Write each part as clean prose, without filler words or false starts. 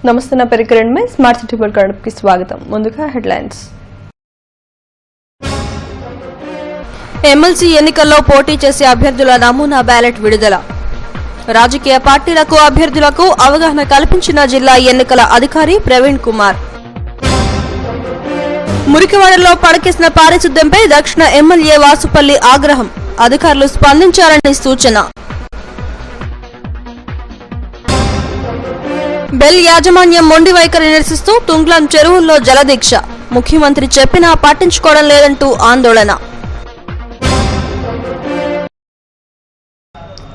నమస్తే నా పేరు కిరణ్ మే స్మార్ట్ సిటీ కి స్వాగతం. ముందుగా హెడ్లైన్స్. ఎమ్మెల్సీ ఎన్నికల్లో పోటీ చేసే అభ్యర్థుల నమూనా బ్యాలెట్ విడుదల. రాజకీయ పార్టీలకు అభ్యర్థులకు అవగాహన కల్పించిన జిల్లా ఎన్నికల అధికారి ప్రవీణ్ కుమార్. మురికివాడలో పడకేసిన పారిశుద్ధ్యంపై దక్షిణ ఎమ్మెల్యే వాసుపల్లి ఆగ్రహం. అధికారులు స్పందించాలని సూచన. బెల్ యాజమాన్యం మొండి వైఖరి నిరసిస్తూ తుంగ్లం చెరువుల్లో జలదీక్ష. ముఖ్యమంత్రి చెప్పినా పట్టించుకోవడం లేదంటూ ఆందోళన.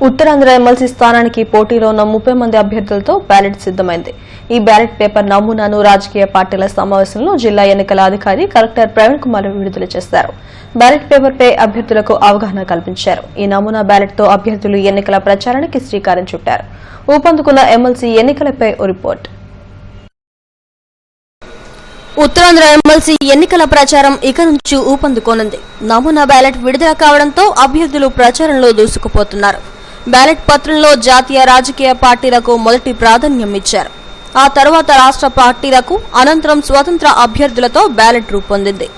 ఉత్తరాంధ్ర ఎమ్మెల్సీ స్థానానికి పోటీలో ఉన్న 30 మంది అభ్యర్థులతో బ్యాలెట్ సిద్దమైంది. ఈ బ్యాలెట్ పేపర్ నమూనాను రాజకీయ పార్టీల సమావేశంలో జిల్లా ఎన్నికల అధికారి కలెక్టర్ ప్రవీణ్ కుమార్ విడుదల చేశారు. బ్యాలెట్ పేపర్పై అభ్యర్థులకు అవగాహన కల్పించారు. ఈ నమూనా బ్యాలెట్ తో అభ్యర్థులు ఎన్నికల ప్రచారానికి శ్రీకారం చుట్టారు. ఊపందుకున్న ఎమ్మెల్సీ ఎన్నికలపై రిపోర్ట్. ఉత్తరాంధ్ర ఎమ్మెల్సీ ఎన్నికల ప్రచారం ఇక నుంచి ఊపందుకోనుంది. నమూనా బ్యాలెట్ విడుదల కావడంతో అభ్యర్థులు ప్రచారంలో దూసుకుపోతున్నారు. బ్యాలెట్ పత్రంలో జాతీయ రాజకీయ పార్టీలకు మొదటి ప్రాధాన్యం ఇచ్చారు. ఆ తర్వాత రాష్ట్ర పార్టీలకు, అనంతరం స్వతంత్ర అభ్యర్థులతో బ్యాలెట్ రూపొందింది.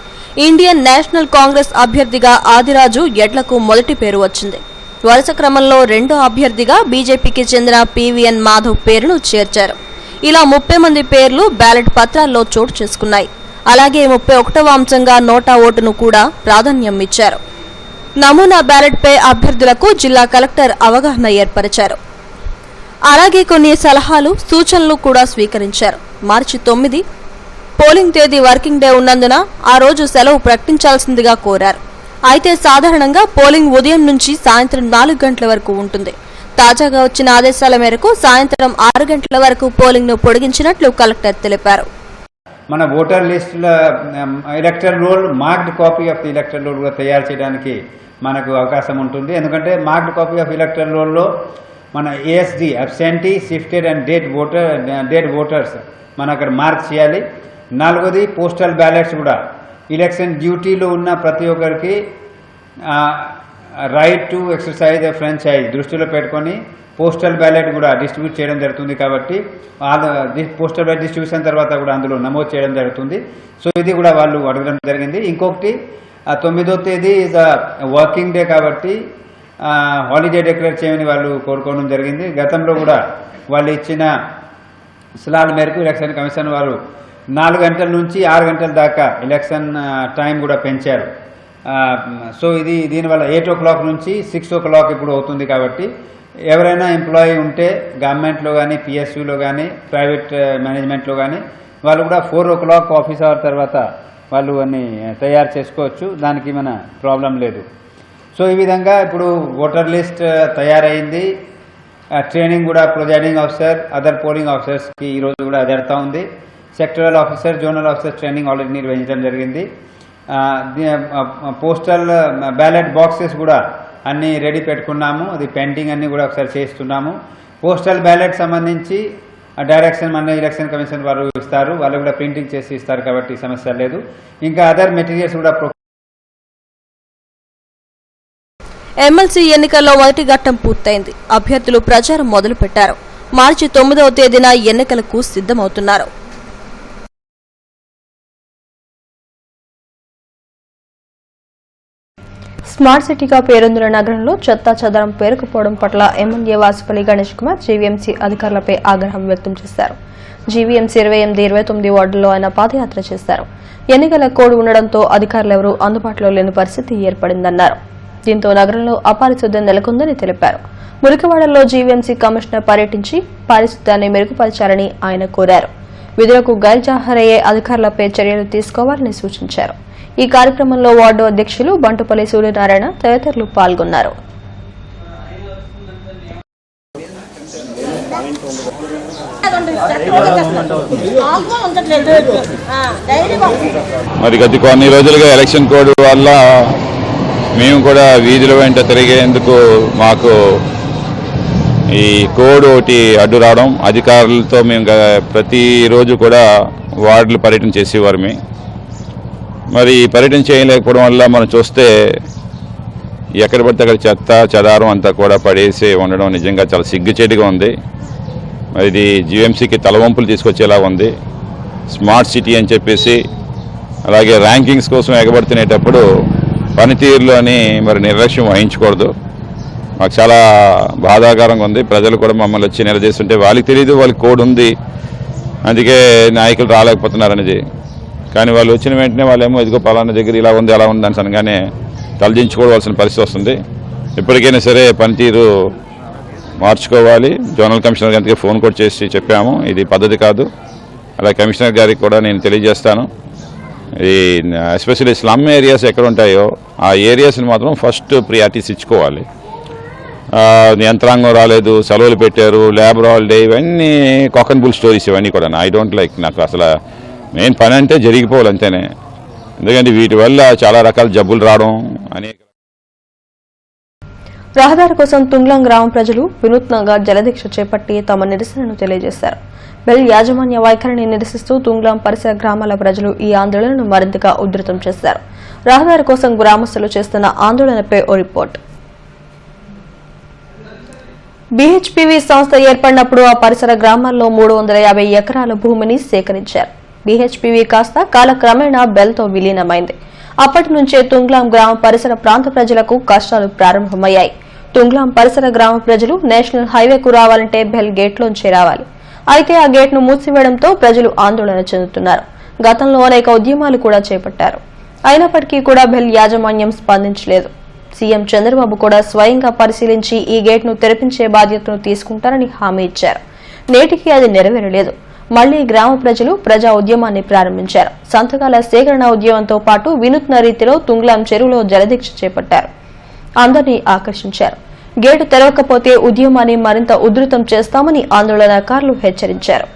ఇండియన్ నేషనల్ కాంగ్రెస్ అభ్యర్థిగా ఆదిరాజు ఎడ్లకు మొదటి పేరు వచ్చింది. వరుస క్రమంలో రెండో అభ్యర్థిగా బీజేపీకి చెందిన పీవీఎన్ మాధవ్ పేరును చేర్చారు. ఇలా 30 మంది పేర్లు బ్యాలెట్ పత్రాల్లో చోటు చేసుకున్నాయి. అలాగే 31వ అంశంగా నోటా ఓటును కూడా ప్రాధాన్యం ఇచ్చారు. నమూనా బ్యాలెట్ పై అభ్యర్థులకు జిల్లా కలెక్టర్ అవగాహన ఏర్పరిచారు. అలాగే కొన్ని సలహాలు, సూచనలు కూడా స్వీకరించారు. మార్చి 9 పోలింగ్ తేదీ వర్కింగ్ డే ఉన్నందున ఆ రోజు సెలవు ప్రకటించాల్సిందిగా కోరారు. అయితే సాధారణంగా పోలింగ్ ఉదయం నుంచి సాయంత్రం 4 గంటల వరకు ఉంటుంది. తాజాగా వచ్చిన ఆదేశాల మేరకు సాయంత్రం 6 గంటల వరకు పోలింగ్ ను పొడిగించినట్లు కలెక్టర్ తెలిపారు. మన ఓటర్ లిస్టుల electoral roll marked copy of the electoral roll కూడా తయారు చేయడానికి మనకు అవకాశం ఉంటుంది. ఎందుకంటే మార్క్డ్ కాపీ ఆఫ్ ఎలక్టరల్ రోల్లో మన ASD absentee, shifted and dead voters మనం అక్కడ మార్క్ చేయాలి. 4వది పోస్టల్ బ్యాలెట్స్ కూడా ఎలక్షన్ డ్యూటీలో ఉన్న ప్రతి ఒక్కరికి రైట్ టు ఎక్సర్సైజ్ ఫ్రాంచైజ్ దృష్టిలో పెట్టుకొని పోస్టల్ బ్యాలెట్ కూడా డిస్ట్రిబ్యూట్ చేయడం జరుగుతుంది. కాబట్టి పోస్టల్ బ్యాలెట్ డిస్ట్రిబ్యూషన్ తర్వాత కూడా అందులో నమోదు చేయడం జరుగుతుంది. సో ఇది కూడా వాళ్ళు అడగడం జరిగింది. ఇంకొకటి 9వ తేదీ ఇస్ వర్కింగ్ డే కాబట్టి హాలిడే డిక్లేర్ చేయమని వాళ్ళు కోరుకోవడం జరిగింది. గతంలో కూడా వాళ్ళు ఇచ్చిన సలహాల మేరకు ఎలక్షన్ కమిషన్ వారు 4 గంటల నుంచి 6 గంటల దాకా ఎలక్షన్ టైం కూడా పెంచారు. సో దీనివల్ల 8 o'clock నుంచి 6 o'clock ఇప్పుడు అవుతుంది. కాబట్టి ఎవరైనా ఎంప్లాయీ ఉంటే గవర్నమెంట్లో కానీ, పిఎస్యూలో కానీ, ప్రైవేట్ మేనేజ్మెంట్లో కానీ వాళ్ళు కూడా 4 o'clock ఆఫీస్ అవర్ తర్వాత వాళ్ళు అన్ని తయారు చేసుకోవచ్చు. దానికి మన ప్రాబ్లం లేదు. సో ఈ విధంగా ఇప్పుడు ఓటర్ లిస్ట్ తయారైంది. ట్రైనింగ్ కూడా ప్రిజైడింగ్ ఆఫీసర్, అదర్ పోలింగ్ ఆఫీసర్స్కి ఈరోజు కూడా జరుగుతూ ఉంది. Sectoral officer, zonal officer training already నిర్వహించడం జరిగింది. పోస్టల్ బ్యాలెట్ బాక్సెస్ కూడా అన్నీ రెడీ పెట్టుకున్నాము. అది పెయింటింగ్ అన్నీ కూడా ఒకసారి చేస్తున్నాము. పోస్టల్ బ్యాలెట్ సంబంధించి డైరెక్షన్ మన ఎలక్షన్ కమిషన్ వారు ఇస్తారు. వాళ్ళు కూడా ప్రింటింగ్ చేసి ఇస్తారు కాబట్టి సమస్య లేదు. ఇంకా అదర్ మెటీరియల్స్ కూడా. ఎమ్మెల్సీ ఎన్నికల్లో మొదటి ఘట్టం పూర్తయింది. అభ్యర్థులు ప్రచారం మొదలుపెట్టారు. మార్చి 9వ తేదీన ఎన్నికలకు సిద్దమవుతున్నారు. స్మార్ట్ సిటీగా పేరొందిన నగరంలో చెత్తా చెదారం పేరుకుపోవడం పట్ల ఎమ్మెల్యే వాసుపల్లి గణేష్ కుమార్ జీవీఎంసీ అధికారులపై ఆగ్రహం వ్యక్తం చేశారు. జీవీఎంసీ 28, 29 వార్డుల్లో ఆయన పాదయాత్ర చేశారు. ఎన్నికల కోడ్ ఉండడంతో అధికారులెవరూ అందుబాటులో లేని పరిస్థితి ఏర్పడిందన్నారు. దీంతో నగరంలో అపారిశుద్ధ్యం నెలకొందని తెలిపారు. మురికివాడల్లో జీవీఎంసీ కమిషనర్ పర్యటించి పారిశుద్ధ్యాన్ని మెరుగుపరిచారని ఆయన కోరారు. విధులకు గైర్హాజరయ్యే అధికారులపై చర్యలు తీసుకోవాలని సూచించారు. ఈ కార్యక్రమంలో వార్డు అధ్యక్షులు బంటుపల్లి సూర్యనారాయణ తదితరులు పాల్గొన్నారు. మరి గత కొన్ని రోజులుగా ఎలక్షన్ కోడ్ వల్ల మేము కూడా వీధుల వెంట తిరిగేందుకు మాకు ఈ కోడ్ ఒకటి అడ్డు రావడం, అధికారులతో మేము ప్రతిరోజు కూడా వార్డులు పర్యటన చేసేవారమే. మరి పర్యటన చేయలేకపోవడం వల్ల మనం చూస్తే ఎక్కడ పడితే అక్కడ చెత్త చెదారం అంతా కూడా పడేసి ఉండడం నిజంగా చాలా సిగ్గుచేటుగా ఉంది. ఇది జీవీఎంసీకి తలవంపులు తీసుకొచ్చేలా ఉంది. స్మార్ట్ సిటీ అని చెప్పేసి అలాగే ర్యాంకింగ్స్ కోసం ఎగబడుతునేటప్పుడు పనితీరులోని మరి నిర్లక్ష్యం వహించకూడదు. మాకు చాలా బాధాకరంగా ఉంది. ప్రజలు కూడా మమ్మల్ని వచ్చి నిలదీస్తుంటే వాళ్ళకి తెలియదు, వాళ్ళకి కోడ్ ఉంది, అందుకే నాయకులు రాలేకపోతున్నారు అనేది. కానీ వాళ్ళు వచ్చిన వెంటనే వాళ్ళేమో ఇదిగో పలానా దగ్గర ఇలా ఉంది అలా ఉంది అని అనగానే తలదించుకోవాల్సిన పరిస్థితి వస్తుంది. ఇప్పటికైనా సరే పనితీరు మార్చుకోవాలి. జోనల్ కమిషనర్ గారికి ఫోన్ కూడా చేసి చెప్పాము, ఇది పద్ధతి కాదు. అలా కమిషనర్ గారికి కూడా నేను తెలియజేస్తాను. ఈ ఎస్పెషల్లీ స్లమ్ ఏరియాస్ ఎక్కడ ఉంటాయో ఆ ఏరియాస్ని మాత్రం ఫస్ట్ ప్రియారిటీస్ ఇచ్చుకోవాలి. యంత్రాంగం రాలేదు, సెలవులు పెట్టారు, లేబర్ హాలిడే, ఇవన్నీ కాకన్ బుల్ స్టోరీస్ ఇవన్నీ కూడా ఐ డోంట్ లైక్. నాకు అసలు మెయిన్ పని అంటే జరిగిపోవాలి అంతేనే. ఎందుకంటే వీటి వల్ల చాలా రకాల జబ్బులు రావడం అనేక. రహదారి కోసం తుంగ్లాం గ్రామ ప్రజలు వినూత్నంగా జలదీక్ష చేపట్టి తమ నిరసనను తెలియజేశారు. బెల్ యాజమాన్య వైఖరిని నిరసిస్తూ తుంగ్లాం పరిసర గ్రామాల ప్రజలు ఈ ఆందోళనను మరింతగా ఉధృతం చేశారు. రహదారి కోసం గ్రామస్తులు చేస్తున్న ఆందోళనపై ఓ రిపోర్ట్. బీహెచ్పీవీ సంస్థ ఏర్పడినప్పుడు ఆ పరిసర గ్రామాల్లో 350 ఎకరాల భూమిని సేకరించారు. బీహెచ్పీవీ కాస్త కాలక్రమేణా బెల్తో విలీనమైంది. అప్పటి నుంచే తుంగ్లాం గ్రామ పరిసర ప్రాంత ప్రజలకు కష్టాలు ప్రారంభమయ్యాయి. తుంగ్లాం పరిసర గ్రామ ప్రజలు నేషనల్ హైవేకు రావాలంటే బెల్ గేట్లోంచి రావాలి. అయితే ఆ గేట్ను మూసివేయడంతో ప్రజలు ఆందోళన చెందుతున్నారు. గతంలో అనేక ఉద్యమాలు కూడా చేపట్టారు. అయినప్పటికీ కూడా బెల్ యాజమాన్యం స్పందించలేదు. సీఎం చంద్రబాబు కూడా స్వయంగా పరిశీలించి ఈ గేట్ను తెరిపించే బాధ్యతను తీసుకుంటారని హామీ ఇచ్చారు. నేటికి అది నెరవేరలేదు. మళ్లీ గ్రామ ప్రజలు ప్రజా ఉద్యమాన్ని ప్రారంభించారు. సంతకాల సేకరణ ఉద్యమంతో పాటు వినూత్న రీతిలో తుంగ్లాం చెరువులో జలదీక్ష చేపట్టారు. అందరినీ ఆకర్షించారు. గేటు తెరవకపోతే ఉద్యమాన్ని మరింత ఉధృతం చేస్తామని ఆందోళనకారులు హెచ్చరించారు.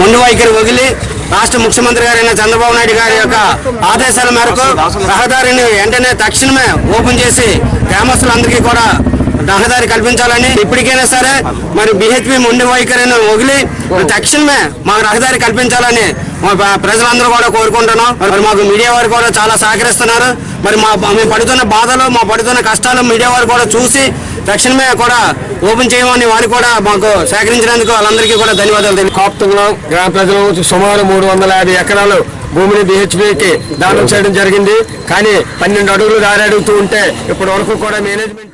ముందు వైఖరి వదిలి రాష్ట్ర ముఖ్యమంత్రి గారైన చంద్రబాబు నాయుడు గారి యొక్క ఆదేశాల మేరకు రహదారిని వెంటనే తక్షణమే ఓపెన్ చేసి గ్రామస్తులందరికీ కూడా రహదారి కల్పించాలని, ఇప్పటికైనా సరే మరి బీహెచ్పీ ముందు వైఖరిని వదిలి తక్షణమే మాకు రహదారి కల్పించాలని ప్రజలందరూ కూడా కోరుకుంటున్నాం. మరి మాకు మీడియా వారు కూడా చాలా సహకరిస్తున్నారు. మరి మేము పడుతున్న బాధలు, మా పడుతున్న కష్టాలు మీడియా వారు కూడా చూసి తక్షణమే కూడా ఓపెన్ చేయమని వారు కూడా మాకు సేకరించినందుకు వాళ్ళందరికీ కూడా ధన్యవాదాలు. కాపుతంలో గ్రామ ప్రజలు సుమారు 350 ఎకరాలు భూమిని బీహెచ్పీకి దానం చేయడం జరిగింది. కానీ 12 అడుగులు దారి అడుగుతూ ఉంటే ఇప్పటి వరకు కూడా మేనేజ్మెంట్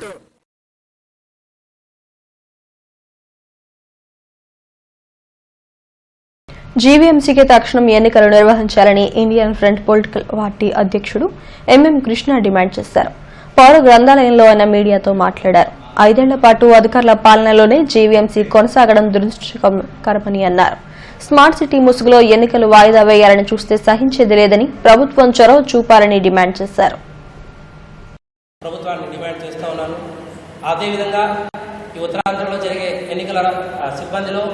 జీవీఎంసీకి తక్షణం ఎన్నికలు నిర్వహించాలని ఇండియన్ ఫ్రంట్ పొలిటికల్ పార్టీ అధ్యక్షుడు ఎంఎం కృష్ణ డిమాండ్ చేశారు. పౌర గ్రంథాలయంలో ఆయన మీడియాతో మాట్లాడారు. 5 ఏళ్ల పాటు అధికారుల పాలనలోనే జీవీఎంసీ కొనసాగడం దురదృష్టకరమని అన్నారు. స్మార్ట్ సిటీ ముసుగులో ఎన్నికలు వాయిదా వేయాలని చూస్తే సహించేది లేదని ప్రభుత్వం చొరవ చూపాలని డిమాండ్ చేశారు. ప్రభుత్వాన్ని డిమాండ్ చేస్తా ఉన్నాను. అదేవిధంగా ఈ ఉత్తరాంధ్రలో జరిగే ఎన్నికల సిబ్బందిలో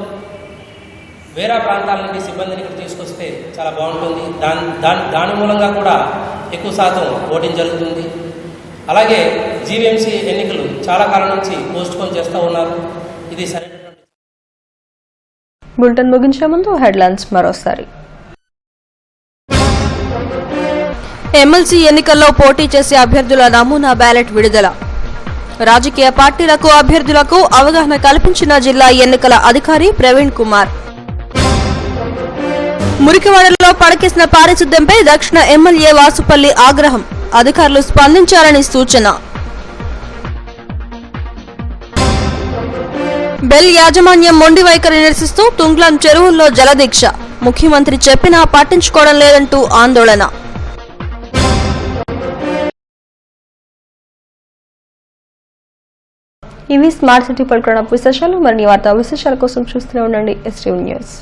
వేరే ప్రాంతాల నుండి సిబ్బందిని ఇక్కడ తీసుకొస్తే చాలా బాగుంటుంది. దాని మూలంగా కూడా ఎక్కువ శాతం ఓటింగ్ జరుగుతుంది. అలాగే జీవీఎంసీ ఎన్నికలు చాలా కాలం నుంచి పోస్ట్ పోన్ చేస్తూ ఉన్నారు. ఇది సరైనటువంటి. బులెటిన్ ముగించే ముందు హెడ్లైన్స్ మరోసారి. ఎమ్మెల్సీ ఎన్నికల్లో పోటీ చేసే అభ్యర్థుల నమూనా బ్యాలెట్ విడుదల. రాజకీయ పార్టీలకు అభ్యర్థులకు అవగాహన కల్పించిన జిల్లా ఎన్నికల అధికారి ప్రవీణ్ కుమార్. మురికివాడలో పడకేసిన పారిశుద్ధ్యంపై దక్షిణ ఎమ్మెల్యే వాసుపల్లి ఆగ్రహం. అధికారులు స్పందించాలని సూచన. బెల్ యాజమాన్యం మొండి వైఖరి నిరసిస్తూ తుంగ్లాం చెరువుల్లో జలదీక్ష. ముఖ్యమంత్రి చెప్పినా పట్టించుకోవడం లేదంటూ ఆందోళన. ఇవి స్మార్ట్ సిటీ పల్కొన విశేషాలు. మరిన్ని వార్తా విశేషాల కోసం చూస్తూనే ఉండండి STV న్యూస్.